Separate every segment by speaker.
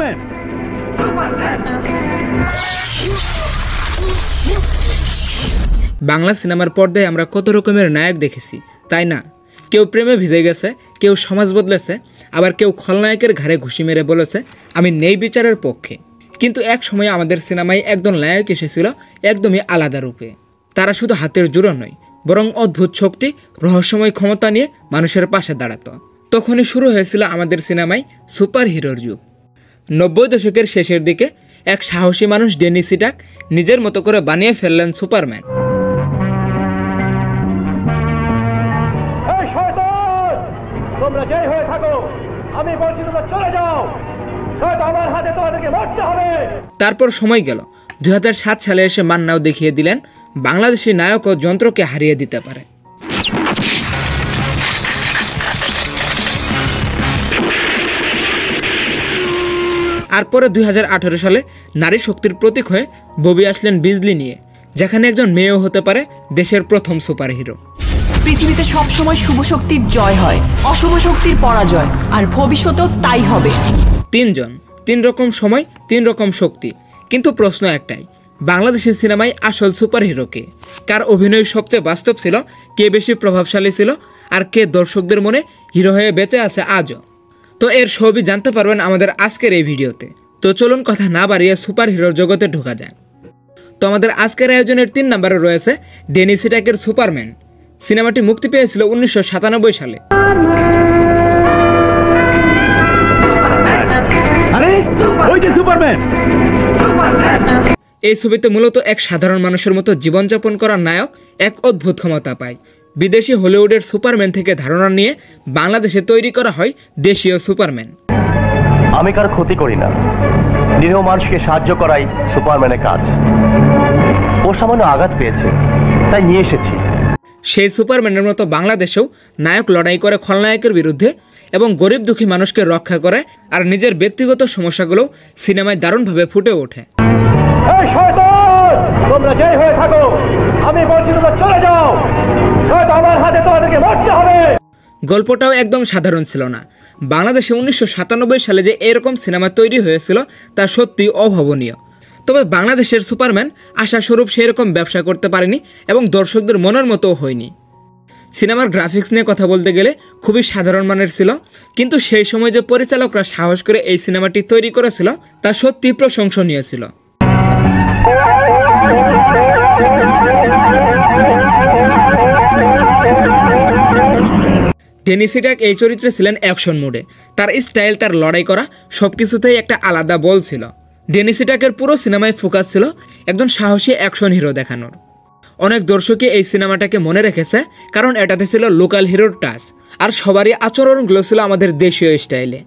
Speaker 1: Superman.
Speaker 2: Bangla সিনেমার পর্দায় আমরা কত রকমের নায়ক দেখেছি, তাই না? কেউ প্রেমে ভিজে গেছে, কেউ সমাজ বদলেছে, আবার কেউ খলনায়কের ঘাড়ে ঘুষি মেরে বলেছে আমি ন্যায় বিচারের পক্ষে। কিন্তু এক সময় আমাদের সিনেমায় একজন নায়ক এসেছিল একদমই আলাদা রূপে। তারা শুধু হাতের জোড়া নয়, বরং অদ্ভুত শক্তি, রহস্যময় ক্ষমতা নিয়ে মানুষের পাশে দাঁড়াতো। তখনই শুরু হয়েছিল আমাদের সিনেমায় সুপার হিরোর যুগ। 90 দশকের শেষের দিকে এক সাহসী মানুষ ড্যানি সিটাক নিজের মতো করে বানিয়ে ফেললেন সুপারম্যান।
Speaker 1: তোমরা জয় হয়ে থাকো, আমি বলছি তোমরা চলে যাও, আমার হাতে তোমাদেরকে মরতে হবে।
Speaker 2: তারপর সময় গেল, 2007 সালে এসে মান্নাও দেখিয়ে দিলেন বাংলাদেশি নায়ক ও যন্ত্রকে হারিয়ে দিতে পারে। আর পরে 2018 সালে নারী শক্তির প্রতীক হয়ে ববি আসলেন বিজলি নিয়ে, যেখানে একজন মেয়েও হতে পারে দেশের প্রথম সুপার হিরো।
Speaker 3: পৃথিবীতে সবসময় শুভ শক্তির জয় হয়, অশুভ শক্তির পরাজয়, আর ভবিষ্যতেও তাই হবে।
Speaker 2: 3 জন, 3 রকম সময়, 3 রকম শক্তি। কিন্তু প্রশ্ন একটাই, বাংলাদেশের সিনেমায় আসল সুপার হিরো কে? কার অভিনয় সবচেয়ে বাস্তব ছিল? কে বেশি প্রভাবশালী ছিল? আর কে দর্শকদের মনে হিরো হয়ে বেঁচে আছে আজও? তো এর সবই জানতে পারবেন আমাদের আজকের এই ভিডিওতে। তো চলুন কথা না বাড়িয়ে সুপার হিরোর জগতে ঢোকা যায়। তো আমাদের আজকের আয়োজনের 3 নম্বরে রয়েছে ড্যানি সিটাকের সুপারম্যান। সিনেমাটি মুক্তি পেয়েছিল 1997 সালে। এই ছবিতে মূলত এক সাধারণ মানুষের মতো জীবনযাপন করা নায়ক এক অদ্ভুত ক্ষমতা পায়। বিদেশি হলিউডের সুপারম্যান থেকে ধারণা নিয়ে বাংলাদেশে তৈরি করা হয় দেশীয় সুপারম্যান।
Speaker 4: আমি কার ক্ষতি করি না, নিরীহ মানুষকে সাহায্য করাই সুপারম্যানের কাজ। ও সামান্য আঘাত পেয়েছে, তাই নিয়ে এসেছি।
Speaker 2: সেই সুপারম্যানের মতো বাংলাদেশেও নায়ক লড়াই করে খলনায়কের বিরুদ্ধে এবং গরিব দুঃখী মানুষকে রক্ষা করে, আর নিজের ব্যক্তিগত সমস্যাগুলো সিনেমায় দারুণভাবে ফুটে ওঠে।
Speaker 1: তোমরা জয় হয়ে থাকো, আমি বলছি তোমরা চলে যাও, আমার হাতে তোমাদেরকে মরতে হবে।
Speaker 2: গল্পটাও একদম সাধারণ ছিল না। বাংলাদেশে 1997 সালে যে এরকম সিনেমা তৈরি হয়েছিল তা সত্যি অভাবনীয়। তবে বাংলাদেশের সুপারম্যান আশাস্বরূপ সেরকম ব্যবসা করতে পারেনি এবং দর্শকদের মনের মতো হয়নি। সিনেমার গ্রাফিক্স নিয়ে কথা বলতে গেলে খুবই সাধারণ মানের ছিল, কিন্তু সেই সময় যে পরিচালকরা সাহস করে এই সিনেমাটি তৈরি করেছিল তা সত্যি প্রশংসনীয় ছিল। ড্যানি সিটাক এই চরিত্রে ছিলেন অ্যাকশন মোডে। তার স্টাইল, তার লড়াই করা সবকিছুতেই একটা আলাদা বল ছিল। ড্যানি সিটাকের পুরো সিনেমায় ফোকাস ছিল একজন সাহসী অ্যাকশন হিরো দেখানোর। অনেক দর্শকই এই সিনেমাটাকে মনে রেখেছে কারণ এটাতে ছিল লোকাল হিরোর টাচ, আর সবারই আচরণগুলো ছিল আমাদের দেশীয় স্টাইলে।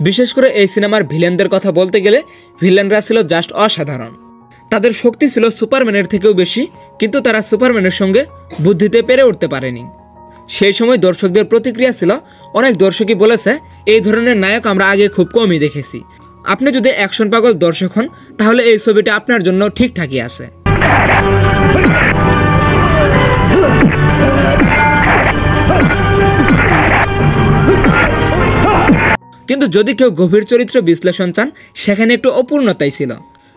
Speaker 2: বিশেষ করে এই সিনেমার ভিলেনদের কথা বলতে গেলে ভিলেনরা ছিল জাস্ট অসাধারণ। তাদের শক্তি ছিল সুপারম্যানের থেকেও বেশি, কিন্তু তারা সুপারম্যানের সঙ্গে বুদ্ধিতে পেরে উঠতে পারেনি। সেই সময় দর্শকদের প্রতিক্রিয়া ছিল, অনেক দর্শকই বলেছে এই ধরনের নায়ক আমরা আগে খুব কমই দেখেছি। আপনি যদি অ্যাকশন পাগল দর্শক হন তাহলে এই ছবিটা আপনার জন্য ঠিকঠাকই আছে। কিন্তু যদি কেউ গভীর চরিত্র বিশ্লেষণ চান, সেখানে একটু অপূর্ণতাই ছিল,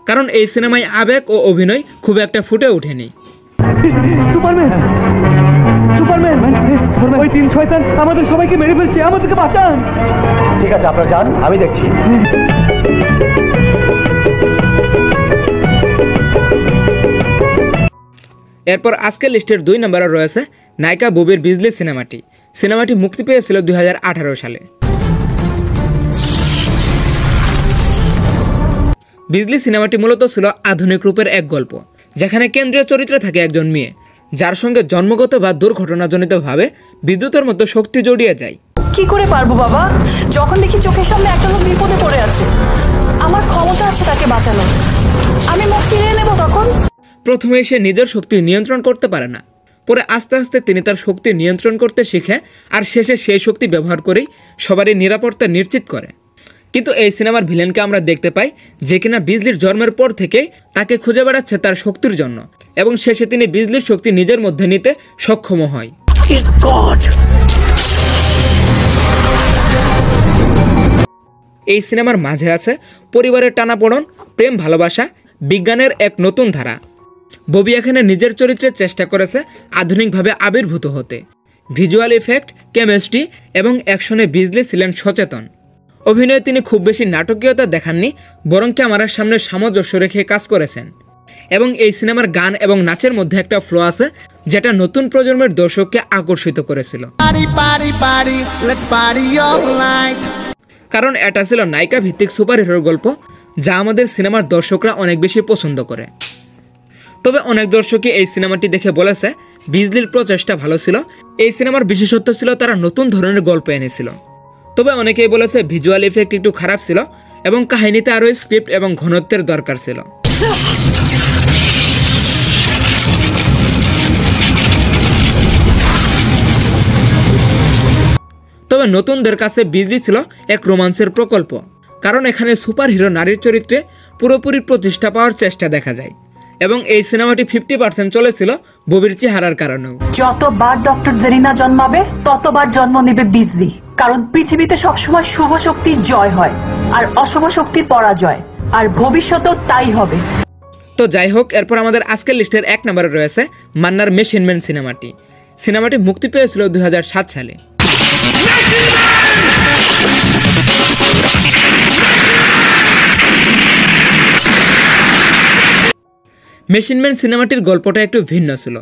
Speaker 2: কারণ এই সিনেমায় আবেগ ও অভিনয় খুব একটা ফুটে ওঠেনি।
Speaker 1: ওই 3 শয়তান আমাদের সবাইকে মেরে ফেলছে, আমাদেরকে বাঁচান।
Speaker 4: ঠিক আছে, আপনারা যান, আমি দেখছি।
Speaker 2: এরপর আজকের লিস্টের 2 নম্বরে রয়েছে নায়িকা ববির বিজলি সিনেমাটি। সিনেমাটি মুক্তি পেয়েছিল 2018 সালে। বিজলি সিনেমাটি মূলত ছিল আধুনিক রূপের এক গল্প, যেখানে কেন্দ্রীয় চরিত্রে থাকে একজন মেয়ে যার সঙ্গে জন্মগত বা দুর্ঘটনাজনিতভাবে বিদ্যুতের মতো শক্তি জড়িয়ে যায়।
Speaker 3: কি করে পারবো বাবা, যখন দেখি চোখের সামনে একটা লোক বিপদে পড়ে আছে, আমার ক্ষমতা আছে তাকে বাঁচানো, আমি মুখ ফিরিয়ে নেব। তখন
Speaker 2: প্রথমে সে নিজের শক্তি নিয়ন্ত্রণ করতে পারে না, পরে আস্তে আস্তে তিনি তার শক্তি নিয়ন্ত্রণ করতে শিখে, আর শেষে সেই শক্তি ব্যবহার করেই সবারই নিরাপত্তা নিশ্চিত করে। কিন্তু এই সিনেমার ভিলেনকে আমরা দেখতে পাই যে কিনা বিজলির জন্মের পর থেকেই তাকে খুঁজে বেড়াচ্ছে তার শক্তির জন্য, এবং শেষে তিনি বিজলির শক্তি নিজের মধ্যে নিতে সক্ষম হয়। এই সিনেমার মাঝে আছে পরিবারের টানাপোড়েন, প্রেম ভালোবাসা, বিজ্ঞানের এক নতুন ধারা। ববি এখানে নিজের চরিত্রের চেষ্টা করেছে আধুনিকভাবে আবির্ভূত হতে। ভিজুয়াল ইফেক্ট, কেমিস্ট্রি এবং অ্যাকশনে বিজলি ছিলেন সচেতন। অভিনয়ে তিনি খুব বেশি নাটকীয়তা দেখাননি, বরং ক্যামেরার সামনে সামঞ্জস্য রেখে কাজ করেছেন। এবং এই সিনেমার গান এবং নাচের মধ্যে একটা ফ্লো আছে যেটা নতুন প্রজন্মের দর্শককে আকর্ষিত করেছিল। কারণ এটা ছিল নায়িকা ভিত্তিক সুপার হিরোর গল্প, যা আমাদের সিনেমার দর্শকরা অনেক বেশি পছন্দ করে। তবে অনেক দর্শকই এই সিনেমাটি দেখে বলেছে বিজলির প্রচেষ্টা ভালো ছিল। এই সিনেমার বিশেষত্ব ছিল তারা নতুন ধরনের গল্প এনেছিল। তবে অনেকেই বলেছে ভিজুয়াল ইফেক্ট একটু খারাপ ছিল এবং কাহিনীতে আরও স্ক্রিপ্ট এবং ঘনত্বের দরকার ছিল। তবে নতুনদের কাছে বিজলি ছিল এক রোমান্সের প্রকল্প, কারণ এখানে সুপার হিরো নারীর চরিত্রে পুরোপুরি প্রতিষ্ঠা পাওয়ার চেষ্টা দেখা যায়। এবং এই সিনেমাটি 50% চলেছিল ববির চেহারার কারণেও।
Speaker 3: যতবার ডক্টর জেরিনা জন্মাবে ততবার জন্ম নেবে বিজলি, কারণ পৃথিবীতে সবসময় শুভ শক্তির জয় হয় আর অশুভ শক্তির পরাজয়, আর ভবিষ্যতেও তাই হবে।
Speaker 2: তো যাই হোক, এরপর আমাদের আজকের লিস্টের 1 নম্বরে রয়েছে মান্নার মেশিন ম্যান সিনেমাটি। সিনেমাটি মুক্তি পেয়েছিল 2007 সালে। মেশিন ম্যান সিনেমাটির গল্পটা একটু ভিন্ন ছিল।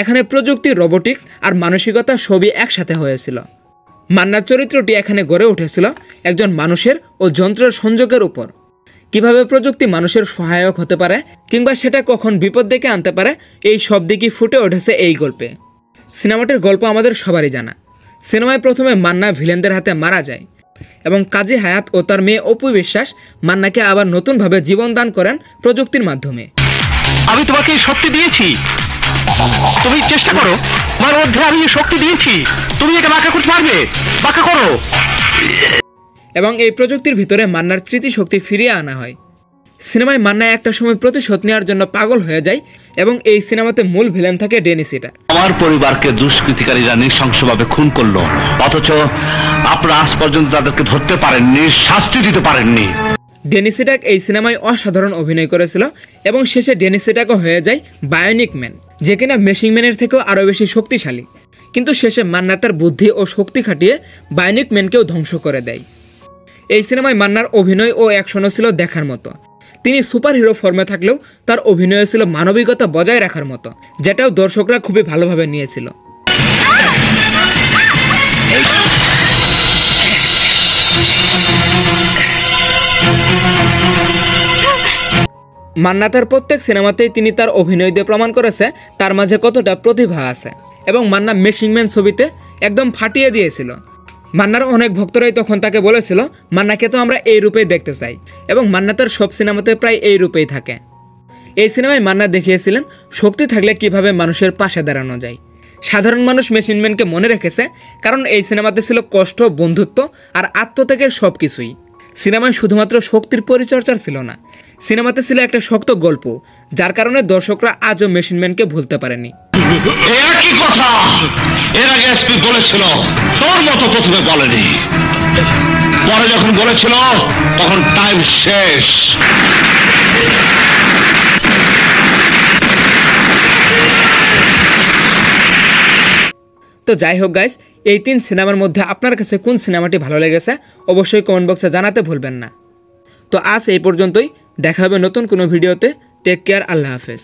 Speaker 2: এখানে প্রযুক্তি, রোবোটিক্স আর মানসিকতা সবই একসাথে হয়েছিল। মান্নার চরিত্রটি এখানে গড়ে উঠেছিল একজন মানুষের ও যন্ত্রের সংযোগের উপর। কিভাবে প্রযুক্তি মানুষের সহায়ক হতে পারে কিংবা সেটা কখন বিপদ ডেকে আনতে পারে, এই সব দিকই ফুটে উঠেছে এই গল্পে। সিনেমাটির গল্প আমাদের সবারই জানা। সিনেমায় প্রথমে মান্না ভিলেনদের হাতে মারা যায় এবং কাজী হায়াত ও তার মেয়ে অপু বিশ্বাস মান্নাকে আবার নতুনভাবে জীবন দান করেন প্রযুক্তির মাধ্যমে।
Speaker 1: আমি তোমাকে শক্তি দিয়েছি, তুমি চেষ্টা করো, আমার মধ্যে আমি শক্তি দিয়েছি, তুমি এটা বাঁকা করতে পারবে, বাঁকা করো।
Speaker 2: এবং এই প্রযুক্তির ভিতরে মান্নার স্মৃতিশক্তি ফিরিয়ে আনা হয়। সিনেমায় মান্না একটা সময় প্রতিশোধ নেওয়ার জন্য পাগল হয়ে যায় এবং এই সিনেমাতে মূল ভিলেন থাকে ডেনি সিটার।
Speaker 5: আমার পরিবারকে দুষ্কৃতিকারীরা নৃশংসভাবে খুন করলো, অথচ আপনারা আজ পর্যন্ত তাদেরকে ধরতে পারেননি, শাস্তি দিতে পারেননি।
Speaker 2: ডেনি সিটাক এই সিনেমায় অসাধারণ অভিনয় করেছিল এবং শেষে ডেনি সিটাকও হয়ে যায় বায়োনিক ম্যান, যে কিনা মেশিন ম্যানের থেকেও আরও বেশি শক্তিশালী। কিন্তু শেষে মান্না তার বুদ্ধি ও শক্তি খাটিয়ে বায়োনিক ম্যানকেও ধ্বংস করে দেয়। এই সিনেমায় মান্নার অভিনয় ও অ্যাকশনও ছিল দেখার মতো। তিনি সুপার হিরো ফর্মে থাকলেও তার অভিনয় ছিল মানবিকতা বজায় রাখার মতো, যেটাও দর্শকরা খুবই ভালোভাবে নিয়েছিল। মান্না তার প্রত্যেক সিনেমাতেই তিনি তার অভিনয় দিয়ে প্রমাণ করেছে তার মাঝে কতটা প্রতিভা আছে এবং মান্না মেশিন ম্যান ছবিতে একদম ফাটিয়ে দিয়েছিল। মান্নার অনেক ভক্তরাই তখন তাকে বলেছিল মান্নাকে তো আমরা এই রূপেই দেখতে চাই, এবং মান্না তার সব সিনেমাতে প্রায় এই রূপেই থাকে। এই সিনেমায় মান্না দেখিয়েছিলেন শক্তি থাকলে কিভাবে মানুষের পাশে দাঁড়ানো যায়। সাধারণ মানুষ মেশিন ম্যানকে মনে রেখেছে কারণ এই সিনেমাতে ছিল কষ্ট, বন্ধুত্ব আর আত্মত্যাগের সব কিছুই। সিনেমায় শুধুমাত্র শক্তির পরিচর্চা ছিল না, সিনেমাতে ছিল একটা শক্ত গল্প, যার কারণে দর্শকরা আজও মেশিন ম্যানকে ভুলতে পারেনি।
Speaker 5: একই কথা এর আগে এসপি বলেছিল, তোর মতো প্রথমে বলেনি, পরে যখন বলেছিল তখন টাইম শেষ।
Speaker 2: তো যাই হোক গাইস, এই 3 সিনেমার মধ্যে আপনার কাছে কোন সিনেমাটি ভালো লেগেছে অবশ্যই কমেন্ট বক্সে জানাতে ভুলবেন না। তো আজ এই পর্যন্তই, দেখা হবে নতুন কোনো ভিডিওতে। টেক কেয়ার, আল্লাহ হাফেজ।